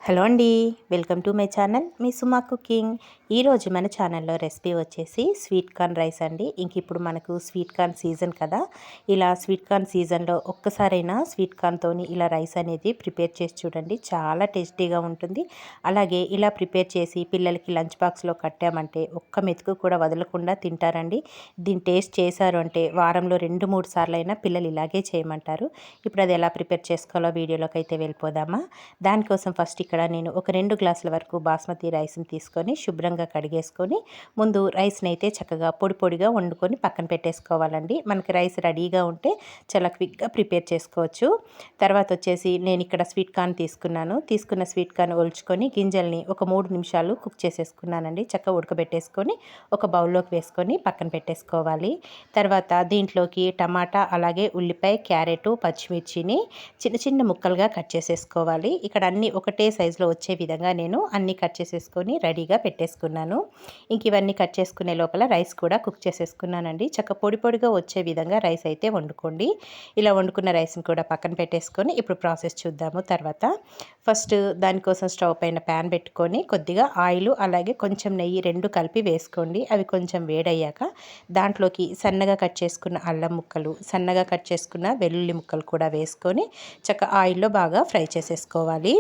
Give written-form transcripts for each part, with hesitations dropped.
Hello అండి, welcome to my channel me Suma cooking. ఈరోజు మన ఛానల్లో రెసిపీ వచ్చేసి స్వీట్ కార్న్ రైస్ అండి. ఇంక ఇప్పుడు మనకు స్వీట్ కార్న్ సీజన్ కదా, ఇలా స్వీట్ కార్న్ సీజన్లో ఒక్కసారైనా స్వీట్ కార్న్తోని ఇలా రైస్ అనేది ప్రిపేర్ చేసి చూడండి, చాలా టేస్టీగా ఉంటుంది. అలాగే ఇలా ప్రిపేర్ చేసి పిల్లలకి లంచ్ బాక్స్లో కట్టామంటే ఒక్క మెతుకు కూడా వదలకుండా తింటారండి. దీని టేస్ట్ చేశారు అంటే వారంలో 2-3 సార్లు అయినా పిల్లలు ఇలాగే చేయమంటారు. ఇప్పుడు అది ఎలా ప్రిపేర్ చేసుకోవాలో వీడియోలోకి అయితే వెళ్ళిపోదామా. దానికోసం ఫస్ట్ ఇక్కడ నేను ఒక 2 గ్లాసుల వరకు బాస్మతి రైస్ని తీసుకొని శుభ్రంగా కడిగేసుకొని ముందు రైస్ని అయితే చక్కగా పొడి పొడిగా వండుకొని పక్కన పెట్టేసుకోవాలండి. మనకి రైస్ రెడీగా ఉంటే చాలా క్విక్గా ప్రిపేర్ చేసుకోవచ్చు. తర్వాత వచ్చేసి నేను ఇక్కడ స్వీట్ కార్న్ తీసుకున్న స్వీట్ కార్న్ ఒలుచుకొని గింజల్ని ఒక 3 నిమిషాలు కుక్ చేసేసుకున్నానండి. చక్కగా ఉడకబెట్టేసుకొని ఒక బౌల్లోకి వేసుకొని పక్కన పెట్టేసుకోవాలి. తర్వాత దీంట్లోకి టమాటా అలాగే ఉల్లిపాయ, క్యారెట్, పచ్చిమిర్చిని చిన్న చిన్న ముక్కలుగా కట్ చేసేసుకోవాలి. ఇక్కడ అన్నీ ఒకటే సైజులో వచ్చే విధంగా నేను అన్నీ కట్ చేసేసుకొని రెడీగా పెట్టేసుకున్నాను. ఇంక ఇవన్నీ కట్ చేసుకునే లోపల రైస్ కూడా కుక్ చేసేసుకున్నానండి. చక్క పొడి పొడిగా వచ్చే విధంగా రైస్ అయితే వండుకోండి. ఇలా వండుకున్న రైస్ని కూడా పక్కన పెట్టేసుకొని ఇప్పుడు ప్రాసెస్ చూద్దాము. తర్వాత ఫస్ట్ దానికోసం స్టవ్ పైన ప్యాన్ పెట్టుకొని కొద్దిగా ఆయిల్ అలాగే కొంచెం నెయ్యి 2 కలిపి వేసుకోండి. అవి కొంచెం వేడయ్యాక దాంట్లోకి సన్నగా కట్ చేసుకున్న అల్లం ముక్కలు, సన్నగా కట్ చేసుకున్న వెల్లుల్లి ముక్కలు కూడా వేసుకొని చక్క ఆయిల్లో బాగా ఫ్రై చేసేసుకోవాలి.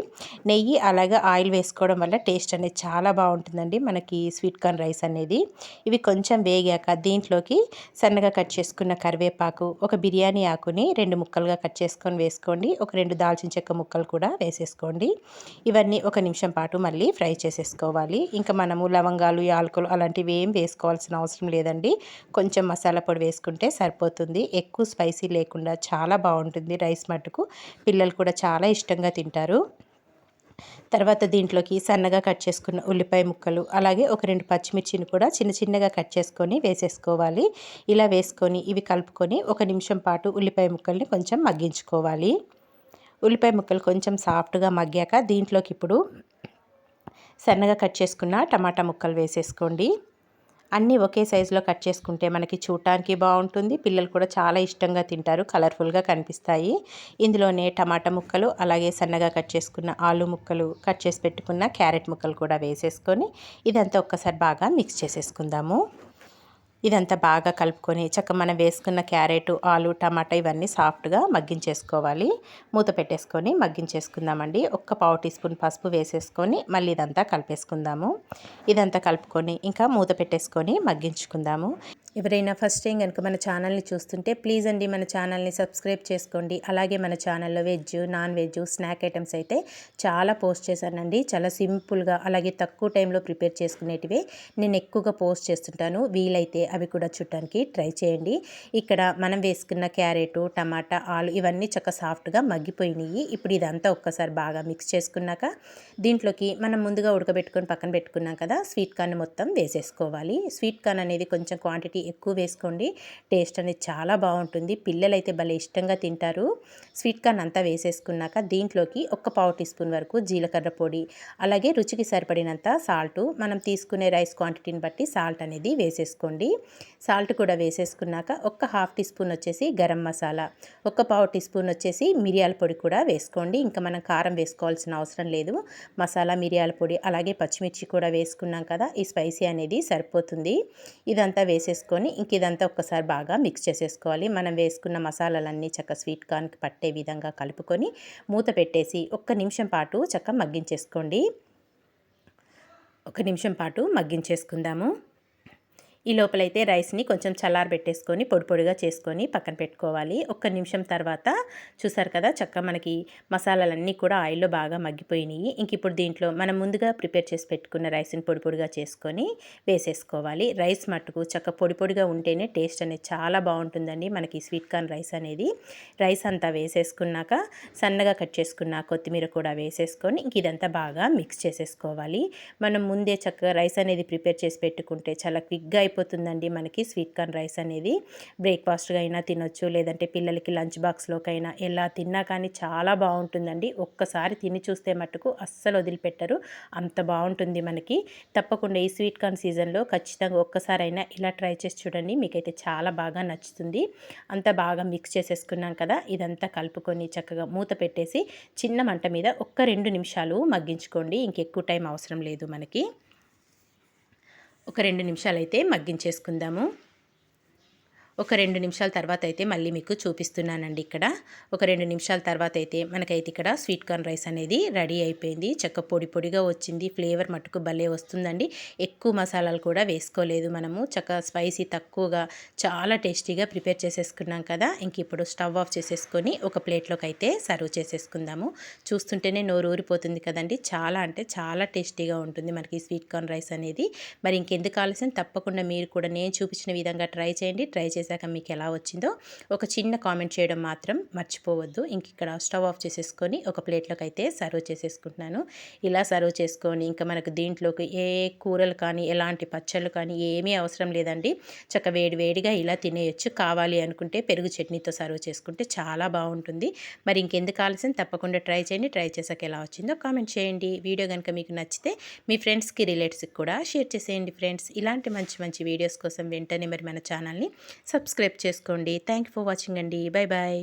నెయ్యి అలాగే ఆయిల్ వేసుకోవడం వల్ల టేస్ట్ అనేది చాలా బాగుంటుందండి మనకి స్వీట్ కార్న్ రైస్ అనేది. ఇవి కొంచెం వేగాక దీంట్లోకి సన్నగా కట్ చేసుకున్న కరివేపాకు, ఒక బిర్యానీ ఆకుని 2 ముక్కలుగా కట్ చేసుకొని వేసుకోండి. ఒక 2 దాల్చిన చెక్క ముక్కలు కూడా వేసేసుకోండి. ఇవన్నీ ఒక నిమిషం పాటు మళ్ళీ ఫ్రై చేసేసుకోవాలి. ఇంకా మనము లవంగాలు, యాలకులు అలాంటివి ఏం వేసుకోవాల్సిన అవసరం లేదండి. కొంచెం మసాలా పొడి వేసుకుంటే సరిపోతుంది. ఎక్కువ స్పైసీ లేకుండా చాలా బాగుంటుంది రైస్ మట్టుకు. పిల్లలు కూడా చాలా ఇష్టంగా తింటారు. తర్వాత దీంట్లోకి సన్నగా కట్ చేసుకున్న ఉల్లిపాయ ముక్కలు అలాగే ఒక 2 పచ్చిమిర్చిని కూడా చిన్న చిన్నగా కట్ చేసుకొని వేసేసుకోవాలి. ఇలా వేసుకొని ఇవి కలుపుకొని ఒక నిమిషం పాటు ఉల్లిపాయ ముక్కల్ని కొంచెం మగ్గించుకోవాలి. ఉల్లిపాయ ముక్కలు కొంచెం సాఫ్ట్గా మగ్గాక దీంట్లోకి ఇప్పుడు సన్నగా కట్ చేసుకున్న టమాటా ముక్కలు వేసేసుకోండి. అన్నీ ఒకే సైజులో కట్ చేసుకుంటే మనకి చూడటానికి బాగుంటుంది. పిల్లలు కూడా చాలా ఇష్టంగా తింటారు, కలర్ఫుల్గా కనిపిస్తాయి. ఇందులోనే టమాటా ముక్కలు అలాగే సన్నగా కట్ చేసుకున్న ఆలు ముక్కలు, కట్ చేసి పెట్టుకున్న క్యారెట్ ముక్కలు కూడా వేసేసుకొని ఇదంతా ఒక్కసారి బాగా మిక్స్ చేసేసుకుందాము. ఇదంతా బాగా కలుపుకొని మనం వేసుకున్న క్యారెట్, ఆలు, టమాటా ఇవన్నీ సాఫ్ట్గా మగ్గించేసుకోవాలి. మూత పెట్టేసుకొని మగ్గించేసుకుందామండి. ఒక పావు టీ స్పూన్ పసుపు వేసేసుకొని మళ్ళీ ఇదంతా కలిపేసుకుందాము. ఇదంతా కలుపుకొని ఇంకా మూత పెట్టేసుకొని మగ్గించుకుందాము. ఎవరైనా ఫస్ట్ టైం కనుక మన ఛానల్ని చూస్తుంటే ప్లీజ్ అండి మన ఛానల్ని సబ్స్క్రైబ్ చేసుకోండి. అలాగే మన ఛానల్లో veg, non veg, snack items అయితే చాలా పోస్ట్ చేశానండి. చాలా సింపుల్గా అలాగే తక్కువ టైంలో ప్రిపేర్ చేసుకునేటివే నేను ఎక్కువగా పోస్ట్ చేస్తుంటాను. వీలైతే అవి కూడా చూడటానికి ట్రై చేయండి. ఇక్కడ మనం వేసుకున్న క్యారెట్, టమాటా, ఆలు ఇవన్నీ సాఫ్ట్గా మగ్గిపోయినాయి. ఇప్పుడు ఇదంతా ఒక్కసారి బాగా మిక్స్ చేసుకున్నాక దీంట్లోకి మనం ముందుగా ఉడకబెట్టుకొని పక్కన పెట్టుకున్నాం కదా స్వీట్ కార్న్ మొత్తం వేసేసుకోవాలి. స్వీట్ కార్న్ అనేది కొంచెం క్వాంటిటీ ఎక్కువ వేసుకోండి. టేస్ట్ అనేది చాలా బాగుంటుంది. పిల్లలు అయితే భలే ఇష్టంగా తింటారు. స్వీట్ కార్న్ అంతా వేసేసుకున్నాక దీంట్లోకి ఒక పావు టీ స్పూన్ వరకు జీలకర్ర పొడి అలాగే రుచికి సరిపడినంత సాల్ట్, మనం తీసుకునే రైస్ క్వాంటిటీని బట్టి సాల్ట్ అనేది వేసేసుకోండి. సాల్ట్ కూడా వేసేసుకున్నాక ఒక హాఫ్ టీ స్పూన్ వచ్చేసి గరం మసాలా, ఒక పావు టీ స్పూన్ వచ్చేసి మిరియాల పొడి కూడా వేసుకోండి. ఇంకా మనం కారం వేసుకోవాల్సిన అవసరం లేదు. మసాలా, మిరియాల పొడి అలాగే పచ్చిమిర్చి కూడా వేసుకున్నాం కదా, ఈ స్పైసీ అనేది సరిపోతుంది. ఇదంతా వేసేసుకొని ఇంక ఇదంతా ఒక్కసారి బాగా మిక్స్ చేసేసుకోవాలి. మనం వేసుకున్న మసాలాలన్నీ స్వీట్ కార్న్కి పట్టే విధంగా కలుపుకొని మూత పెట్టేసి ఒక్క నిమిషం పాటు మగ్గించేసుకోండి. ఒక నిమిషం పాటు మగ్గించేసుకుందాము. ఈ లోపలైతే రైస్ని కొంచెం చల్లారబెట్టేసుకొని పొడి పొడిగా చేసుకొని పక్కన పెట్టుకోవాలి. ఒక్క నిమిషం తర్వాత చూసారు కదా మనకి మసాలాలన్నీ కూడా ఆయిల్లో బాగా మగ్గిపోయినాయి. ఇంక ఇప్పుడు దీంట్లో మనం ముందుగా ప్రిపేర్ చేసి పెట్టుకున్న రైస్ని పొడి పొడిగా చేసుకొని వేసేసుకోవాలి. రైస్ మట్టుకు పొడి పొడిగా ఉంటేనే టేస్ట్ అనేది చాలా బాగుంటుందండి మనకి స్వీట్ కార్న్ రైస్ అనేది. రైస్ అంతా వేసేసుకున్నాక సన్నగా కట్ చేసుకున్న కొత్తిమీర కూడా వేసేసుకొని ఇంక ఇదంతా బాగా మిక్స్ చేసేసుకోవాలి. మనం ముందే రైస్ అనేది ప్రిపేర్ చేసి పెట్టుకుంటే చాలా క్విక్గా అయిపోతుందండి మనకి స్వీట్ కార్న్ రైస్ అనేది. బ్రేక్ఫాస్ట్గా అయినా తినొచ్చు, లేదంటే పిల్లలకి లంచ్ బాక్స్లోకైనా ఎలా తిన్నా కానీ చాలా బాగుంటుందండి. ఒక్కసారి తిని చూస్తే మట్టుకు అస్సలు వదిలిపెట్టరు, అంత బాగుంటుంది మనకి. తప్పకుండా ఈ స్వీట్ కార్న్ సీజన్లో ఖచ్చితంగా ఒక్కసారైనా ఇలా ట్రై చేసి చూడండి, మీకైతే చాలా బాగా నచ్చుతుంది. అంతా బాగా మిక్స్ చేసేసుకున్నాం కదా, ఇదంతా కలుపుకొని చక్కగా మూత పెట్టేసి చిన్న మంట మీద ఒక్క 2 నిమిషాలు మగ్గించుకోండి. ఇంకెక్కువ టైం అవసరం లేదు మనకి. ఒక 2 నిమిషాలైతే మగ్గించేసుకుందాము. ఒక 2 నిమిషాల తర్వాత అయితే మళ్ళీ మీకు చూపిస్తున్నానండి. ఇక్కడ ఒక 2 నిమిషాల తర్వాత అయితే మనకైతే ఇక్కడ స్వీట్ కార్న్ రైస్ అనేది రెడీ అయిపోయింది. చక్క పొడి పొడిగా వచ్చింది, ఫ్లేవర్ మట్టుకు భలే వస్తుందండి. ఎక్కువ మసాలాలు కూడా వేసుకోలేదు మనము, చక్క స్పైసీ తక్కువగా చాలా టేస్టీగా ప్రిపేర్ చేసేసుకున్నాం కదా. ఇంక ఇప్పుడు స్టవ్ ఆఫ్ చేసేసుకొని ఒక ప్లేట్లోకి అయితే సర్వ్ చేసేసుకుందాము. చూస్తుంటేనే నోరు ఊరిపోతుంది కదండి, చాలా అంటే చాలా టేస్టీగా ఉంటుంది మనకి స్వీట్ కార్న్ రైస్ అనేది. మరి ఇంకెందుకు ఆలస్యం, తప్పకుండా మీరు కూడా నేను చూపించిన విధంగా ట్రై చేయండి. ట్రై చేసాక మీకు ఎలా వచ్చిందో ఒక చిన్న కామెంట్ చేయడం మాత్రం మర్చిపోవద్దు. ఇంక ఇక్కడ స్టవ్ ఆఫ్ చేసేసుకొని ఒక ప్లేట్లోకి అయితే సర్వ్ చేసేసుకుంటున్నాను. ఇలా సర్వ్ చేసుకొని ఇంకా మనకు దీంట్లోకి ఏ కూరలు కానీ ఎలాంటి పచ్చళ్ళు కానీ ఏమీ అవసరం లేదండి. చక్క వేడి వేడిగా ఇలా తినేయొచ్చు. కావాలి అనుకుంటే పెరుగు చట్నీతో సర్వ్ చేసుకుంటే చాలా బాగుంటుంది. మరి ఇంకెందుకు ఆలస్యం, తప్పకుండా ట్రై చేయండి. ట్రై చేసాక ఎలా వచ్చిందో కామెంట్ చేయండి. వీడియో కనుక మీకు నచ్చితే మీ ఫ్రెండ్స్కి రిలేటివ్స్కి కూడా షేర్ చేసేయండి ఫ్రెండ్స్. ఇలాంటి మంచి మంచి వీడియోస్ కోసం వెంటనే మరి మన ఛానల్ని సబ్స్క్రైబ్ చేసుకోండి. థ్యాంక్ యూ ఫర్ వాచింగ్ అండి. Bye bye.